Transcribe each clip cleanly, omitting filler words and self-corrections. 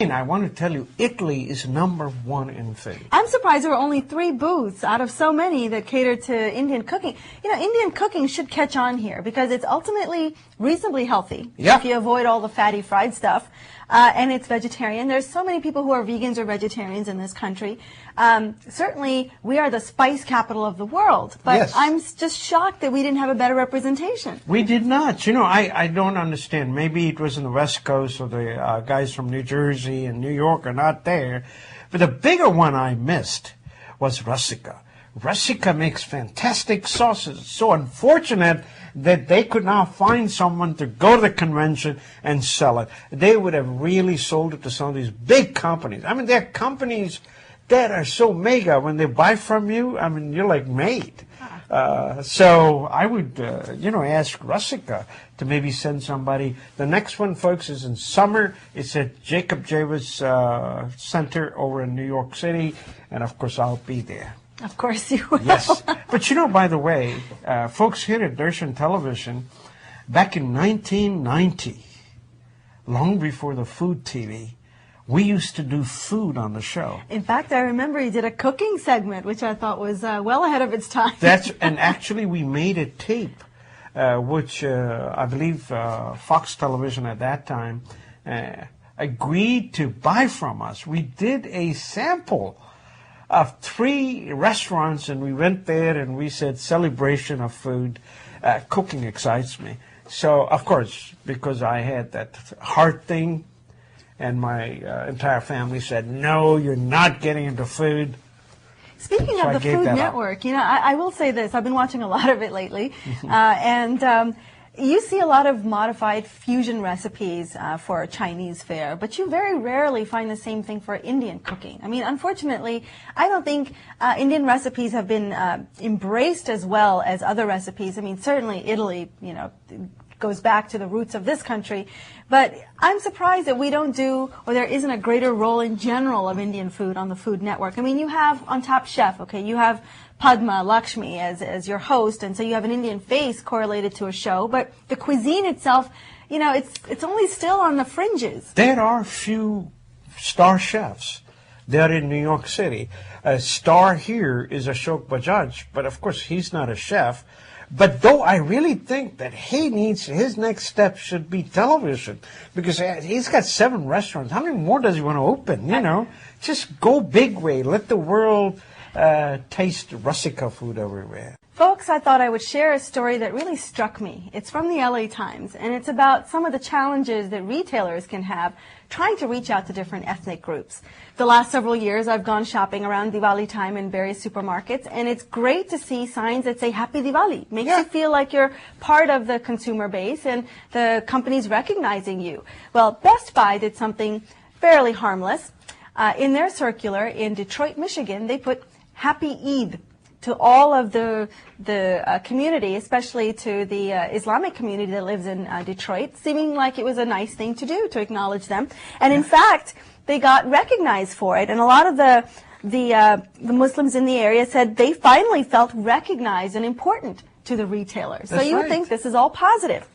I want to tell you, Italy is #1 in food. I'm surprised there were only 3 booths out of so many that cater to Indian cooking. You know, Indian cooking should catch on here because it's ultimately reasonably healthy if you avoid all the fatty fried stuff. And it's vegetarian. There's so many people who are vegans or vegetarians in this country. Certainly, we are the spice capital of the world. But I'm just shocked that we didn't have a better representation. We did not. You know, I don't understand. Maybe it was in the West Coast, or the guys from New Jersey and New York are not there. But the bigger one I missed was Russica. Russica makes fantastic sauces. It's so unfortunate that they could not find someone to go to the convention and sell it. They would have really sold it to some of these big companies. I mean, there are companies that are so mega, when they buy from you, I mean, you're like made. So I would, you know, ask Russica to maybe send somebody. The next one, folks, is in summer. It's at Jacob Javits Center over in New York City. And, of course, I'll be there. Of course you will. Yes. But, you know, by the way, folks here at Darshan Television, back in 1990, long before the food TV, we used to do food on the show. In fact, I remember you did a cooking segment, which I thought was well ahead of its time. And actually we made a tape, which I believe Fox Television at that time agreed to buy from us. We did a sample of 3 restaurants, and we went there and we said, celebration of food, cooking excites me. So, of course, because I had that heart thing, and my entire family said, no, you're not getting into food. Speaking of the Food Network, you know, I will say this. I've been watching a lot of it lately, and you see a lot of modified fusion recipes for Chinese fare, but you very rarely find the same thing for Indian cooking. I mean, unfortunately, I don't think Indian recipes have been embraced as well as other recipes. I mean, certainly Italy, you know, goes back to the roots of this country, but I'm surprised that we don't do, or there isn't a greater role in general of Indian food on the Food Network. I mean, you have on Top Chef, okay, you have Padma Lakshmi as your host, and so you have an Indian face correlated to a show, but the cuisine itself, you know, it's only still on the fringes. There are few star chefs. They're in New York City. A star here is Ashok Bajaj, but of course he's not a chef. But though I really think that his next step should be television, because he's got 7 restaurants. How many more does he want to open? You know, just go big way. Let the world taste Russica food everywhere. Folks, I thought I would share a story that really struck me. It's from the LA Times, and it's about some of the challenges that retailers can have trying to reach out to different ethnic groups. The last several years, I've gone shopping around Diwali time in various supermarkets, and it's great to see signs that say Happy Diwali. Makes you feel like you're part of the consumer base and the company's recognizing you. Well, Best Buy did something fairly harmless. In their circular in Detroit, Michigan, they put Happy Eid to all of the community, especially to the Islamic community that lives in Detroit, seeming like it was a nice thing to do to acknowledge them. And in fact, they got recognized for it. And a lot of the Muslims in the area said they finally felt recognized and important to the retailers. So you would think this is all positive.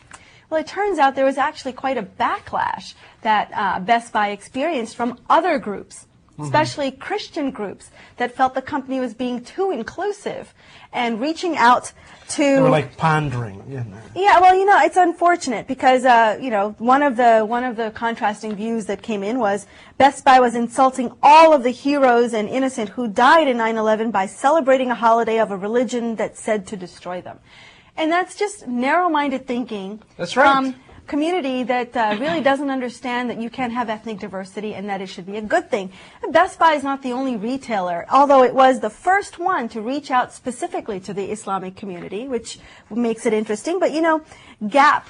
Well, it turns out there was actually quite a backlash that Best Buy experienced from other groups, especially Christian groups, that felt the company was being too inclusive and reaching out to... They were like pondering, you know. Yeah, well, you know, it's unfortunate because, you know, one of the contrasting views that came in was Best Buy was insulting all of the heroes and innocent who died in 9/11 by celebrating a holiday of a religion that said to destroy them. And that's just narrow-minded thinking. That's right. Community that really doesn't understand that you can have ethnic diversity and that it should be a good thing. And Best Buy is not the only retailer, although it was the first one to reach out specifically to the Islamic community, which makes it interesting. But, you know, Gap,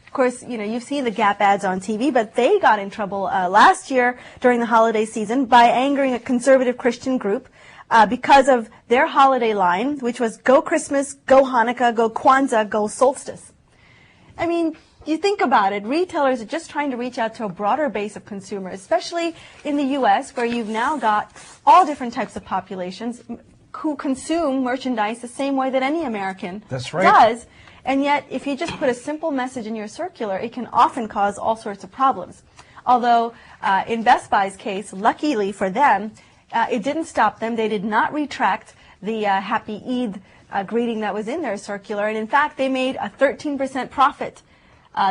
of course, you know, you've seen the Gap ads on TV, but they got in trouble last year during the holiday season by angering a conservative Christian group because of their holiday line, which was Go Christmas, Go Hanukkah, Go Kwanzaa, Go Solstice. I mean, you think about it, retailers are just trying to reach out to a broader base of consumers, especially in the U.S., where you've now got all different types of populations who consume merchandise the same way that any American does. And yet, if you just put a simple message in your circular, it can often cause all sorts of problems. Although in Best Buy's case, luckily for them, it didn't stop them. They did not retract the Happy Eid greeting that was in their circular. And in fact, they made a 13% profit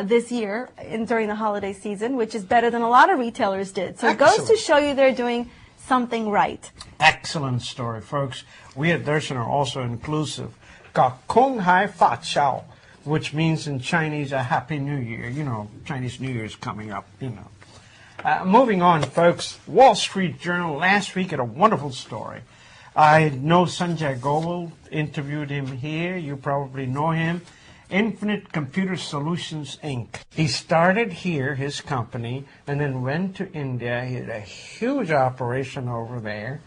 this year during the holiday season, which is better than a lot of retailers did. So it goes to show you they're doing something right. Excellent story, folks. We at Darshan are also inclusive. Ka Kong Hai Fa Chao, which means in Chinese a Happy New Year. You know, Chinese New Year is coming up, you know. Moving on, folks. Wall Street Journal last week had a wonderful story. I know Sanjay Goel, interviewed him here. You probably know him. Infinite Computer Solutions, Inc. He started here, his company, and then went to India. He had a huge operation over there.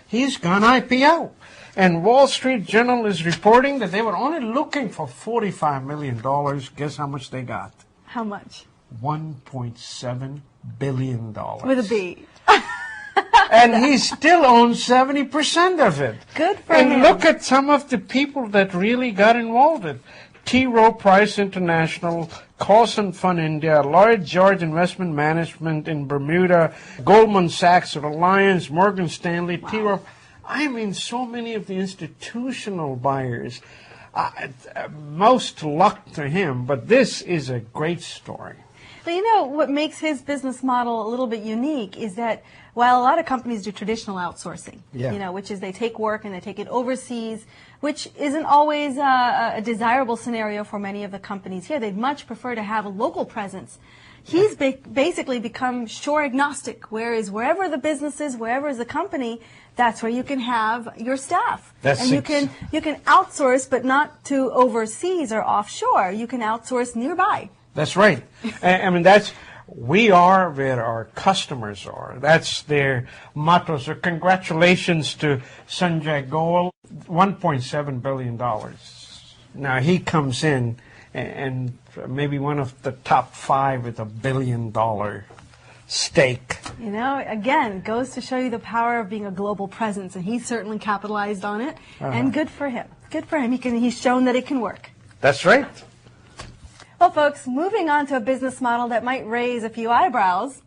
He's gone IPO. And Wall Street Journal is reporting that they were only looking for $45 million. Guess how much they got? How much? $1.7 billion. With a B. And he still owns 70% of it. Good for him. And look at some of the people that really got involved in it. T. Rowe Price International, Cawson Fund India, Lloyd George Investment Management in Bermuda, Goldman Sachs, Reliance, Morgan Stanley, T. Rowe. I mean, so many of the institutional buyers. Most luck to him, but this is a great story. But you know, what makes his business model a little bit unique is that while a lot of companies do traditional outsourcing, you know, which is they take work and they take it overseas, which isn't always a desirable scenario for many of the companies here. They'd much prefer to have a local presence. He's basically become shore agnostic, whereas wherever the business is, wherever is the company, that's where you can have your staff. And you can outsource, but not to overseas or offshore. You can outsource nearby. That's right. I mean, we are where our customers are. That's their motto. So congratulations to Sanjay Goel, $1.7 billion. Now he comes in and maybe one of the top 5 with $1 billion stake. You know, again, goes to show you the power of being a global presence, and he's certainly capitalized on it, and good for him. Good for him. He's shown that it can work. That's right. Well, folks, moving on to a business model that might raise a few eyebrows,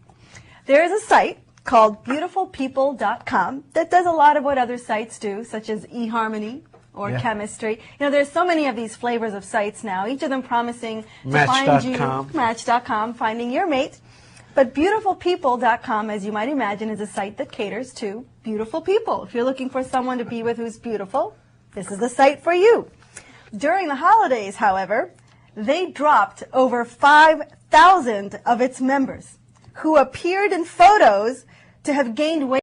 there is a site called beautifulpeople.com that does a lot of what other sites do, such as eHarmony or chemistry. You know, there's so many of these flavors of sites now, each of them promising to find you, Match.com, finding your mate. But beautifulpeople.com, as you might imagine, is a site that caters to beautiful people. If you're looking for someone to be with who's beautiful, this is the site for you. During the holidays, however, they dropped over 5,000 of its members who appeared in photos to have gained weight